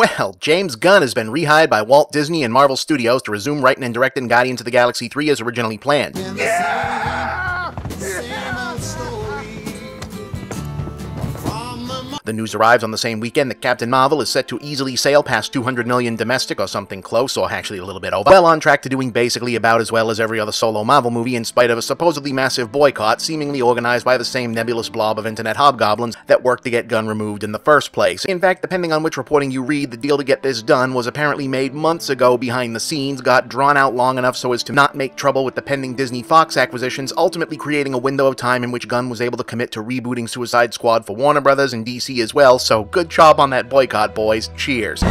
Well, James Gunn has been rehired by Walt Disney and Marvel Studios to resume writing and directing Guardians of the Galaxy 3 as originally planned. The news arrives on the same weekend that Captain Marvel is set to easily sail past 200 million domestic or something close, or actually a little bit over. Well on track to doing basically about as well as every other solo Marvel movie in spite of a supposedly massive boycott seemingly organized by the same nebulous blob of internet hobgoblins that worked to get Gunn removed in the first place. In fact, depending on which reporting you read, the deal to get this done was apparently made months ago behind the scenes, got drawn out long enough so as to not make trouble with the pending Disney-Fox acquisitions, ultimately creating a window of time in which Gunn was able to commit to rebooting Suicide Squad for Warner Brothers and DC as well, so good job on that boycott, boys. Cheers.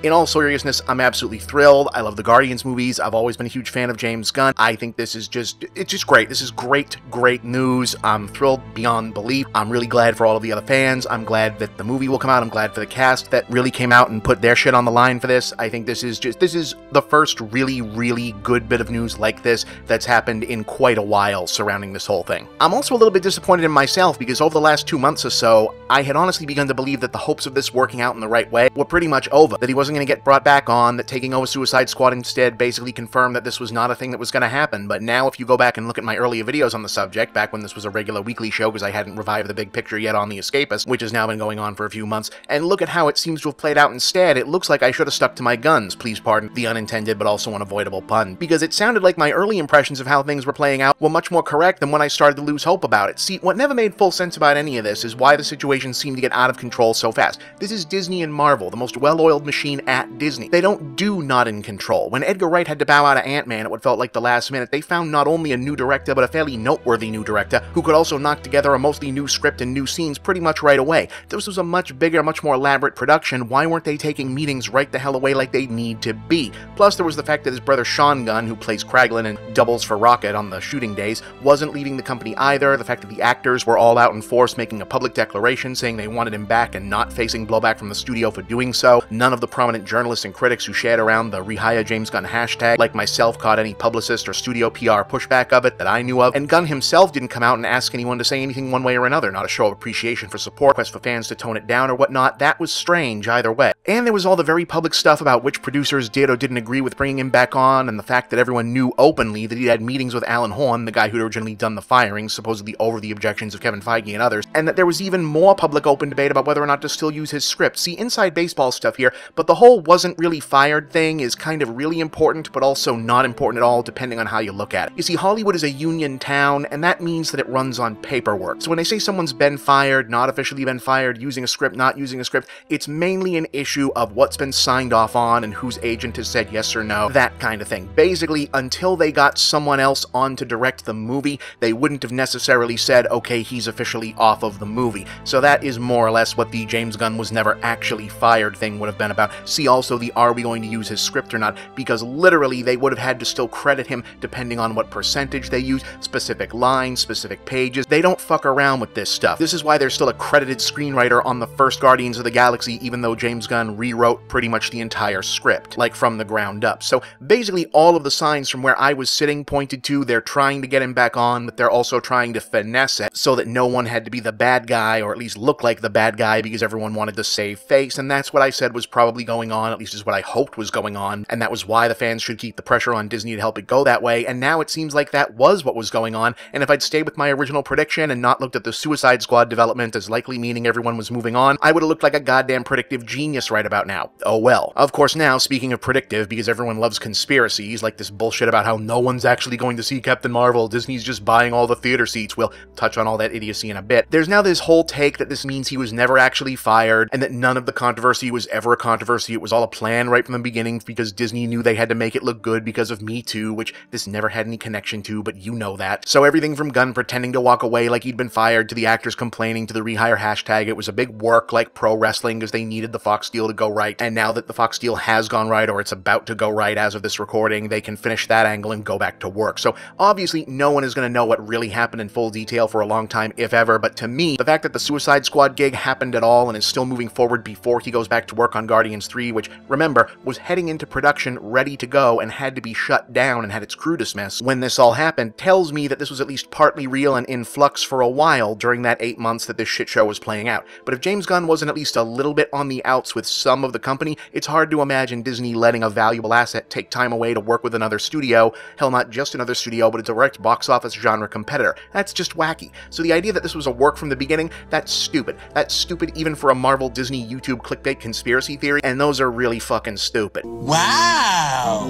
In all seriousness, I'm absolutely thrilled. I love the Guardians movies. I've always been a huge fan of James Gunn. I think this is it's just great. This is great news. I'm thrilled beyond belief. I'm really glad for all of the other fans. I'm glad that the movie will come out. I'm glad for the cast that really came out and put their shit on the line for this. I think this is the first really good bit of news like this that's happened in quite a while surrounding this whole thing. I'm also a little bit disappointed in myself because over the last 2 months or so, I had honestly begun to believe that the hopes of this working out in the right way were pretty much over, that he wasn't going to get brought back on, that taking over Suicide Squad instead basically confirmed that this was not a thing that was going to happen. But now if you go back and look at my earlier videos on the subject, back when this was a regular weekly show because I hadn't revived the big picture yet on The Escapist, which has now been going on for a few months, and look at how it seems to have played out instead, it looks like I should have stuck to my guns, please pardon the unintended but also unavoidable pun, because it sounded like my early impressions of how things were playing out were much more correct than when I started to lose hope about it. See, what never made full sense about any of this is why the situation seemed to get out of control so fast. This is Disney and Marvel, the most well-oiled machine at Disney. They don't do not in control. When Edgar Wright had to bow out of Ant-Man at what felt like the last minute, they found not only a new director, but a fairly noteworthy new director who could also knock together a mostly new script and new scenes pretty much right away. This was a much bigger, much more elaborate production. Why weren't they taking meetings right the hell away like they need to be? Plus, there was the fact that his brother Sean Gunn, who plays Kraglin and doubles for Rocket on the shooting days, wasn't leaving the company either. The fact that the actors were all out in force making a public declaration saying they wanted him back and not facing blowback from the studio for doing so. None of the prominent journalists and critics who shared around the Rehire James Gunn hashtag, like myself, caught any publicist or studio PR pushback of it that I knew of, and Gunn himself didn't come out and ask anyone to say anything one way or another, not a show of appreciation for support, request for fans to tone it down or whatnot. That was strange either way. And there was all the very public stuff about which producers did or didn't agree with bringing him back on, and the fact that everyone knew openly that he had meetings with Alan Horn, the guy who'd originally done the firings, supposedly over the objections of Kevin Feige and others, and that there was even more public open debate about whether or not to still use his script. See, inside baseball stuff here, but the whole wasn't really fired thing is kind of really important, but also not important at all, depending on how you look at it. You see, Hollywood is a union town, and that means that it runs on paperwork. So when they say someone's been fired, not officially been fired, using a script, not using a script, it's mainly an issue of what's been signed off on and whose agent has said yes or no, that kind of thing. Basically, until they got someone else on to direct the movie, they wouldn't have necessarily said, okay, he's officially off of the movie. So that is more or less what the James Gunn was never actually fired thing would have been about. See also the are we going to use his script or not, because literally they would have had to still credit him depending on what percentage they use, specific lines, specific pages. They don't fuck around with this stuff. This is why there's still a credited screenwriter on the first Guardians of the Galaxy, even though James Gunn rewrote pretty much the entire script, like from the ground up. So basically all of the signs from where I was sitting pointed to they're trying to get him back on, but they're also trying to finesse it so that no one had to be the bad guy, or at least look like the bad guy, because everyone wanted to save face, and that's what I said was probably going on, at least is what I hoped was going on, and that was why the fans should keep the pressure on Disney to help it go that way, and now it seems like that was what was going on, and if I'd stayed with my original prediction and not looked at the Suicide Squad development as likely meaning everyone was moving on, I would have looked like a goddamn predictive genius right about now. Oh well. Of course now, speaking of predictive, because everyone loves conspiracies, like this bullshit about how no one's actually going to see Captain Marvel, Disney's just buying all the theater seats, we'll touch on all that idiocy in a bit. There's now this whole take that this means he was never actually fired, and that none of the controversy was ever a controversy, it was all a plan right from the beginning because Disney knew they had to make it look good because of Me Too, which this never had any connection to, but you know that. So everything from Gunn pretending to walk away like he'd been fired, to the actors complaining, to the Rehire hashtag, it was a big work like pro wrestling because they needed the Fox deal to go right, and now that the Fox deal has gone right, or it's about to go right as of this recording, they can finish that angle and go back to work. So obviously no one is going to know what really happened in full detail for a long time, if ever, but to me, the fact that the Suicide Squad gig happened at all and is still moving forward before he goes back to work on Guardians 3 3, which, remember, was heading into production ready to go and had to be shut down and had its crew dismissed when this all happened, tells me that this was at least partly real and in flux for a while during that 8 months that this shit show was playing out. But if James Gunn wasn't at least a little bit on the outs with some of the company, it's hard to imagine Disney letting a valuable asset take time away to work with another studio, hell, not just another studio, but a direct box office genre competitor. That's just wacky. So the idea that this was a work from the beginning, that's stupid. That's stupid even for a Marvel Disney YouTube clickbait conspiracy theory, and those are really fucking stupid. Wow!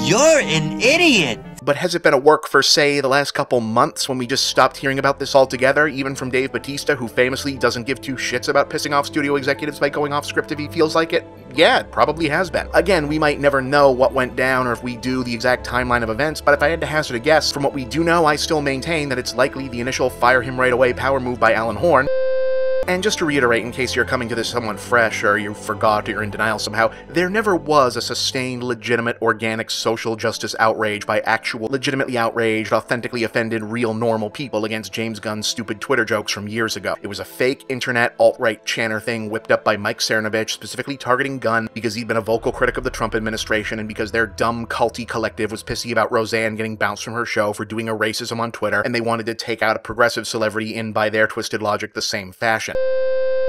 You're an idiot! But has it been a work for, say, the last couple months when we just stopped hearing about this altogether, even from Dave Bautista, who famously doesn't give two shits about pissing off studio executives by going off script if he feels like it? Yeah, it probably has been. Again, we might never know what went down or if we do the exact timeline of events, but if I had to hazard a guess, from what we do know, I still maintain that it's likely the initial fire him right away power move by Alan Horn. And just to reiterate, in case you're coming to this somewhat fresh, or you forgot, or you're in denial somehow, there never was a sustained, legitimate, organic social justice outrage by actual, legitimately outraged, authentically offended, real normal people against James Gunn's stupid Twitter jokes from years ago. It was a fake internet alt-right chanter thing whipped up by Mike Cernovich, specifically targeting Gunn because he'd been a vocal critic of the Trump administration and because their dumb, culty collective was pissy about Roseanne getting bounced from her show for doing a racism on Twitter, and they wanted to take out a progressive celebrity in, by their twisted logic, the same fashion.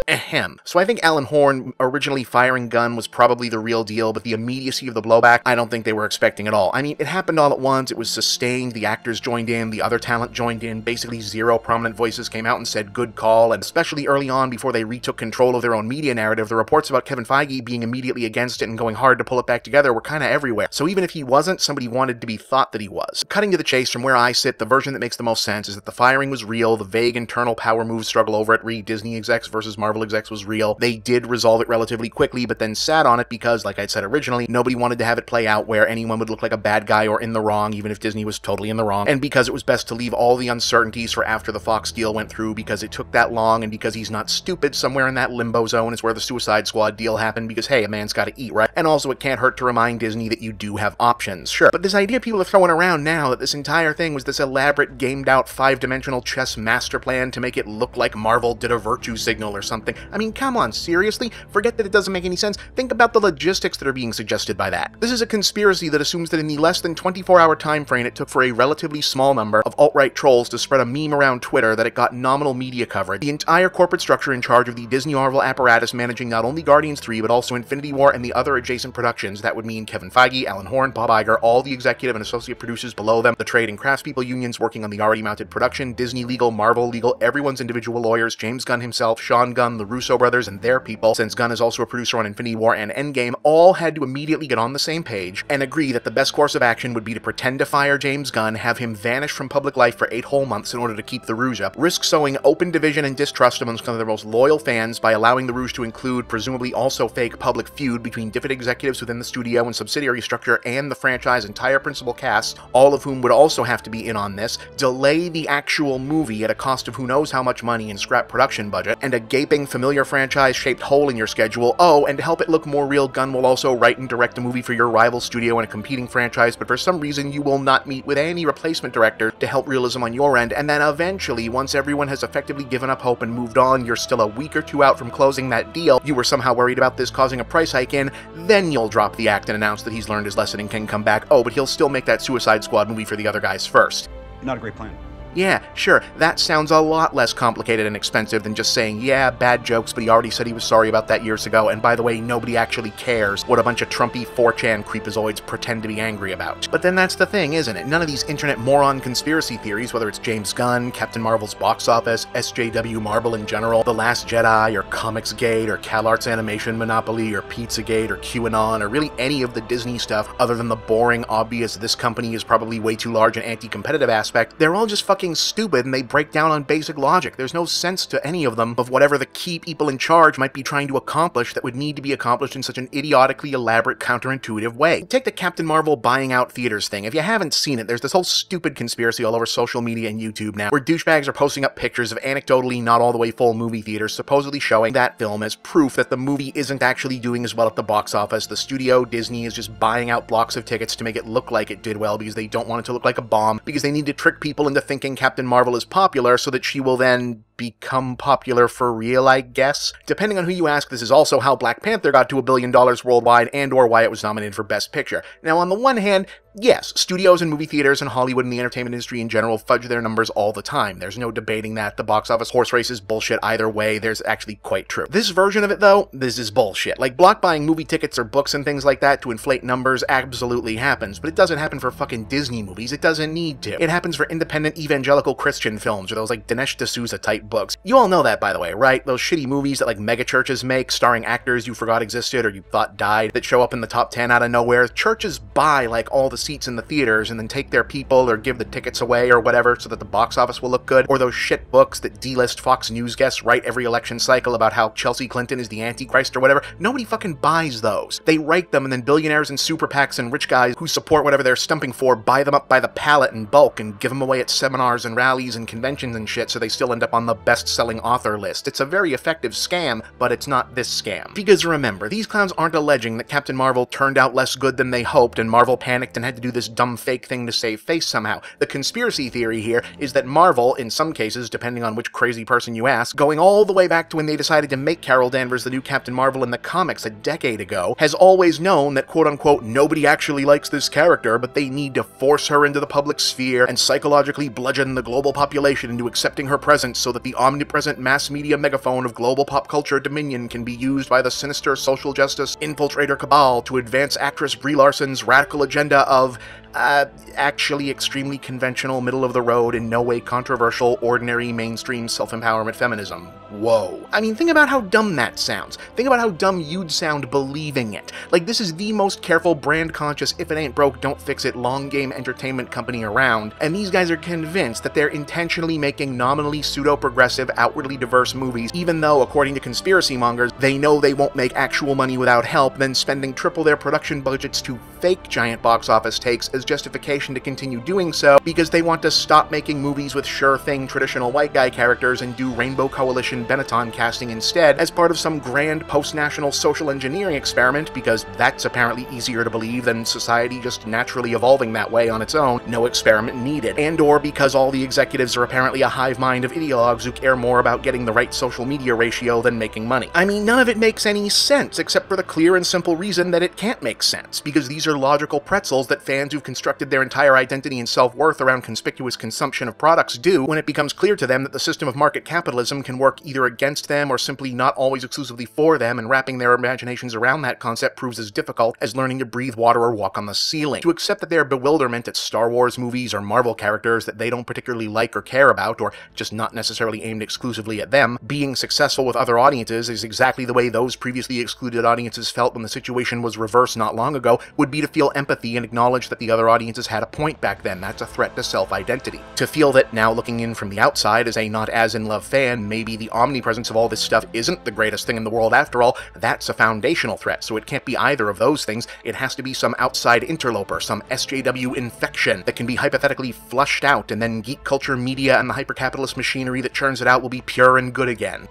Ahem. So I think Alan Horn originally firing Gunn was probably the real deal, but the immediacy of the blowback, I don't think they were expecting at all. I mean, it happened all at once, it was sustained, the actors joined in, the other talent joined in, basically zero prominent voices came out and said good call, and especially early on before they retook control of their own media narrative, the reports about Kevin Feige being immediately against it and going hard to pull it back together were kinda everywhere. So even if he wasn't, somebody wanted to be thought that he was. Cutting to the chase, from where I sit, the version that makes the most sense is that the firing was real, the vague internal power move struggle over it, Disney execs versus Marvel execs, was real. They did resolve it relatively quickly, but then sat on it because, like I said originally, nobody wanted to have it play out where anyone would look like a bad guy or in the wrong, even if Disney was totally in the wrong, and because it was best to leave all the uncertainties for after the Fox deal went through, because it took that long, and because he's not stupid, somewhere in that limbo zone is where the Suicide Squad deal happened, because hey, a man's gotta eat, right? And also it can't hurt to remind Disney that you do have options, sure. But this idea people are throwing around now that this entire thing was this elaborate, gamed-out, five-dimensional chess master plan to make it look like Marvel did a virtue signal or something. I mean, come on, seriously? Forget that it doesn't make any sense. Think about the logistics that are being suggested by that. This is a conspiracy that assumes that in the less than 24-hour time frame it took for a relatively small number of alt-right trolls to spread a meme around Twitter that it got nominal media coverage. The entire corporate structure in charge of the Disney Marvel apparatus managing not only Guardians 3, but also Infinity War and the other adjacent productions. That would mean Kevin Feige, Alan Horn, Bob Iger, all the executive and associate producers below them, the trade and craftspeople unions working on the already mounted production, Disney legal, Marvel legal, everyone's individual lawyers, James Gunn himself, Sean Gunn, the Russo brothers, and their people, since Gunn is also a producer on Infinity War and Endgame, all had to immediately get on the same page and agree that the best course of action would be to pretend to fire James Gunn, have him vanish from public life for 8 whole months in order to keep the Rouge up, risk sowing open division and distrust amongst some of their most loyal fans by allowing the Rouge to include presumably also fake public feud between different executives within the studio and subsidiary structure and the franchise entire principal cast, all of whom would also have to be in on this, delay the actual movie at a cost of who knows how much money and scrap production budget, and a gaping familiar franchise-shaped hole in your schedule. Oh, and to help it look more real, Gunn will also write and direct a movie for your rival studio and a competing franchise, but for some reason you will not meet with any replacement director to help realism on your end, and then eventually, once everyone has effectively given up hope and moved on, you're still a week or two out from closing that deal, you were somehow worried about this causing a price hike in, then you'll drop the act and announce that he's learned his lesson and can come back. Oh, but he'll still make that Suicide Squad movie for the other guys first. Not a great plan. Yeah, sure, that sounds a lot less complicated and expensive than just saying, yeah, bad jokes, but he already said he was sorry about that years ago, and by the way, nobody actually cares what a bunch of Trumpy 4chan creepazoids pretend to be angry about. But then that's the thing, isn't it? None of these internet moron conspiracy theories, whether it's James Gunn, Captain Marvel's box office, SJW Marvel in general, The Last Jedi, or Comicsgate, or CalArts Animation Monopoly, or Pizzagate, or QAnon, or really any of the Disney stuff, other than the boring, obvious, this company is probably way too large and anti-competitive aspect, they're all just fucking stupid and they break down on basic logic. There's no sense to any of them of whatever the key people in charge might be trying to accomplish that would need to be accomplished in such an idiotically elaborate, counterintuitive way. Take the Captain Marvel buying out theaters thing. If you haven't seen it, there's this whole stupid conspiracy all over social media and YouTube now, where douchebags are posting up pictures of anecdotally not all the way full movie theaters, supposedly showing that film as proof that the movie isn't actually doing as well at the box office. The studio, Disney, is just buying out blocks of tickets to make it look like it did well because they don't want it to look like a bomb, because they need to trick people into thinking Captain Marvel is popular so that she will then become popular for real, I guess. Depending on who you ask, this is also how Black Panther got to $1 billion worldwide and or why it was nominated for Best Picture. Now, on the one hand, yes, studios and movie theaters and Hollywood and the entertainment industry in general fudge their numbers all the time. There's no debating that. The box office horse race is bullshit either way. There's actually quite true. This version of it, though, this is bullshit. Like, block buying movie tickets or books and things like that to inflate numbers absolutely happens, but it doesn't happen for fucking Disney movies. It doesn't need to. It happens for independent evangelical Christian films or those like Dinesh D'Souza type books. You all know that, by the way, right? Those shitty movies that like megachurches make starring actors you forgot existed or you thought died that show up in the top 10 out of nowhere. Churches buy like all the seats in the theaters and then take their people or give the tickets away or whatever so that the box office will look good. Or those shit books that D-list Fox News guests write every election cycle about how Chelsea Clinton is the Antichrist or whatever. Nobody fucking buys those. They write them and then billionaires and super PACs and rich guys who support whatever they're stumping for buy them up by the pallet in bulk and give them away at seminars and rallies and conventions and shit so they still end up on the best-selling author list. It's a very effective scam, but it's not this scam. Because remember, these clowns aren't alleging that Captain Marvel turned out less good than they hoped and Marvel panicked and had to do this dumb fake thing to save face somehow. The conspiracy theory here is that Marvel, in some cases, depending on which crazy person you ask, going all the way back to when they decided to make Carol Danvers the new Captain Marvel in the comics a decade ago, has always known that quote-unquote nobody actually likes this character, but they need to force her into the public sphere and psychologically bludgeon the global population into accepting her presence so that the omnipresent mass media megaphone of global pop culture dominion can be used by the sinister social justice infiltrator cabal to advance actress Brie Larson's radical agenda of actually extremely conventional, middle-of-the-road, in no way controversial, ordinary, mainstream self-empowerment feminism. Whoa. I mean, think about how dumb that sounds. Think about how dumb you'd sound believing it. Like, this is the most careful, brand-conscious, if-it-ain't-broke, don't-fix-it, long-game entertainment company around, and these guys are convinced that they're intentionally making nominally pseudo-progressive, outwardly diverse movies, even though, according to conspiracy mongers, they know they won't make actual money without help, then spending triple their production budgets to fake giant box office takes as justification to continue doing so because they want to stop making movies with sure-thing traditional white guy characters and do Rainbow Coalition Benetton casting instead as part of some grand post-national social engineering experiment because that's apparently easier to believe than society just naturally evolving that way on its own, no experiment needed, and or because all the executives are apparently a hive mind of ideologues who care more about getting the right social media ratio than making money. I mean, none of it makes any sense except for the clear and simple reason that it can't make sense, because these are logical pretzels that fans who've constructed their entire identity and self-worth around conspicuous consumption of products do when it becomes clear to them that the system of market capitalism can work either against them or simply not always exclusively for them, and wrapping their imaginations around that concept proves as difficult as learning to breathe water or walk on the ceiling. To accept that their bewilderment at Star Wars movies or Marvel characters that they don't particularly like or care about, or just not necessarily aimed exclusively at them, being successful with other audiences is exactly the way those previously excluded audiences felt when the situation was reversed not long ago, would be to feel empathy and acknowledge that the other audiences had a point back then. That's a threat to self-identity. To feel that now looking in from the outside as a not as in love fan, maybe the omnipresence of all this stuff isn't the greatest thing in the world after all, that's a foundational threat, so it can't be either of those things. It has to be some outside interloper, some SJW infection that can be hypothetically flushed out, and then geek culture media and the hyper-capitalist machinery that churns it out will be pure and good again.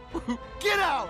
Get out!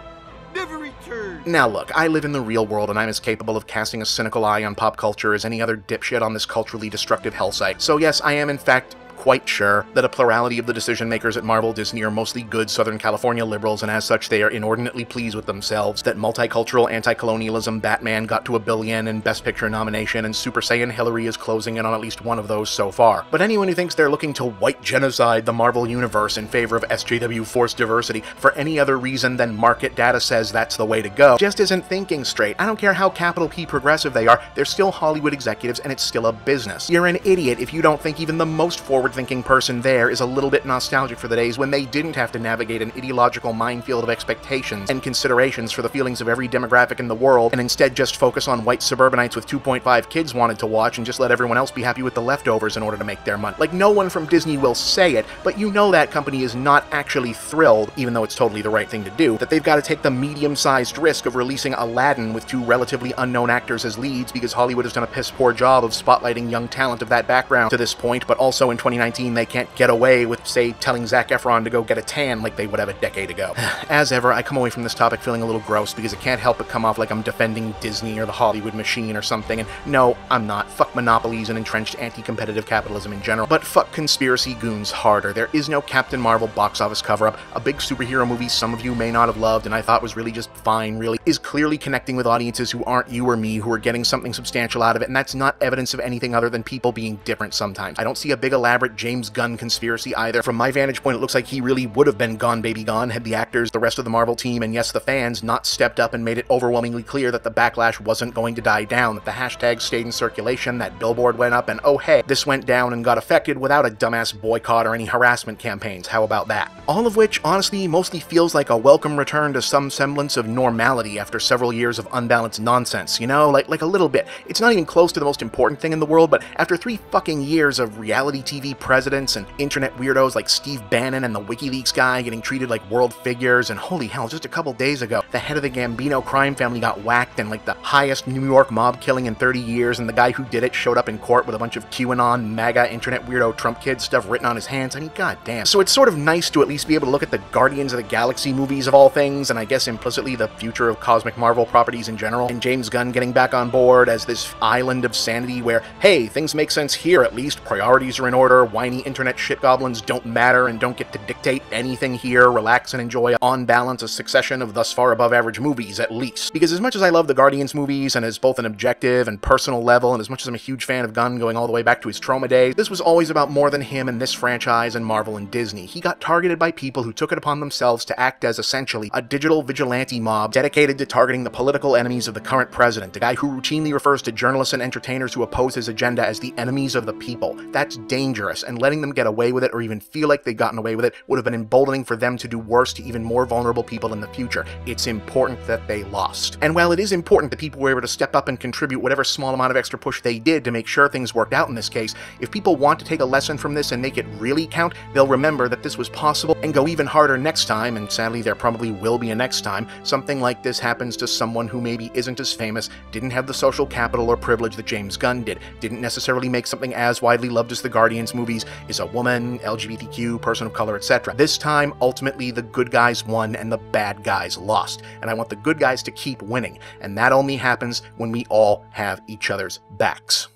Never return! Now look, I live in the real world and I'm as capable of casting a cynical eye on pop culture as any other dipshit on this culturally destructive hell site. So yes, I am in fact quite sure that a plurality of the decision makers at Marvel Disney are mostly good Southern California liberals, and as such they are inordinately pleased with themselves that multicultural anti-colonialism Batman got to $1 billion and Best Picture nomination, and Super Saiyan Hillary is closing in on at least one of those so far. But anyone who thinks they're looking to white genocide the Marvel Universe in favor of SJW forced diversity for any other reason than market data says that's the way to go just isn't thinking straight. I don't care how capital P progressive they are, they're still Hollywood executives and it's still a business. You're an idiot if you don't think even the most forward-thinking person there is a little bit nostalgic for the days when they didn't have to navigate an ideological minefield of expectations and considerations for the feelings of every demographic in the world, and instead just focus on white suburbanites with 2.5 kids wanted to watch and just let everyone else be happy with the leftovers in order to make their money. Like, no one from Disney will say it, but you know that company is not actually thrilled, even though it's totally the right thing to do, that they've got to take the medium-sized risk of releasing Aladdin with 2 relatively unknown actors as leads because Hollywood has done a piss-poor job of spotlighting young talent of that background to this point, but also in 2019 2019 they can't get away with, say, telling Zac Efron to go get a tan like they would have a decade ago. As ever, I come away from this topic feeling a little gross because it can't help but come off like I'm defending Disney or the Hollywood machine or something, and no, I'm not. Fuck monopolies and entrenched anti-competitive capitalism in general, but fuck conspiracy goons harder. There is no Captain Marvel box office cover-up. A big superhero movie some of you may not have loved and I thought was really just fine, really, is clearly connecting with audiences who aren't you or me, who are getting something substantial out of it, and that's not evidence of anything other than people being different sometimes. I don't see a big elaborate James Gunn conspiracy either. From my vantage point, it looks like he really would have been Gone Baby Gone had the actors, the rest of the Marvel team, and yes, the fans, not stepped up and made it overwhelmingly clear that the backlash wasn't going to die down, that the hashtag stayed in circulation, that billboard went up, and oh hey, this went down and got affected without a dumbass boycott or any harassment campaigns. How about that? All of which, honestly, mostly feels like a welcome return to some semblance of normality after several years of unbalanced nonsense, you know? Like a little bit. It's not even close to the most important thing in the world, but after 3 fucking years of reality TV presidents and internet weirdos like Steve Bannon and the WikiLeaks guy getting treated like world figures, and holy hell, just a couple days ago, the head of the Gambino crime family got whacked and like the highest New York mob killing in 30 years, and the guy who did it showed up in court with a bunch of QAnon, MAGA, internet weirdo Trump kid stuff written on his hands. I mean, goddamn. So it's sort of nice to at least be able to look at the Guardians of the Galaxy movies of all things, and I guess implicitly the future of cosmic Marvel properties in general, and James Gunn getting back on board as this island of sanity where, hey, things make sense here at least, priorities are in order, whiny internet shitgoblins don't matter and don't get to dictate anything here, relax and enjoy on balance a succession of thus far above average movies at least. Because as much as I love the Guardians movies, and as both an objective and personal level, and as much as I'm a huge fan of Gunn going all the way back to his Troma days, this was always about more than him and this franchise and Marvel and Disney. He got targeted by people who took it upon themselves to act as essentially a digital vigilante mob dedicated to targeting the political enemies of the current president, a guy who routinely refers to journalists and entertainers who oppose his agenda as the enemies of the people. That's dangerous, and letting them get away with it or even feel like they've gotten away with it would have been emboldening for them to do worse to even more vulnerable people in the future. It's important that they lost. And while it is important that people were able to step up and contribute whatever small amount of extra push they did to make sure things worked out in this case, if people want to take a lesson from this and make it really count, they'll remember that this was possible and go even harder next time, and sadly there probably will be a next time, something like this happens to someone who maybe isn't as famous, didn't have the social capital or privilege that James Gunn did, didn't necessarily make something as widely loved as the Guardians movies, is a woman, LGBTQ, person of color, etc. This time, ultimately, the good guys won and the bad guys lost, and I want the good guys to keep winning, and that only happens when we all have each other's backs.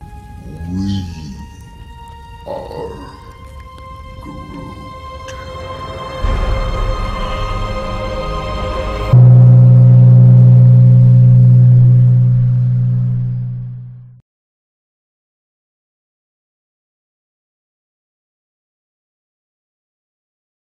We are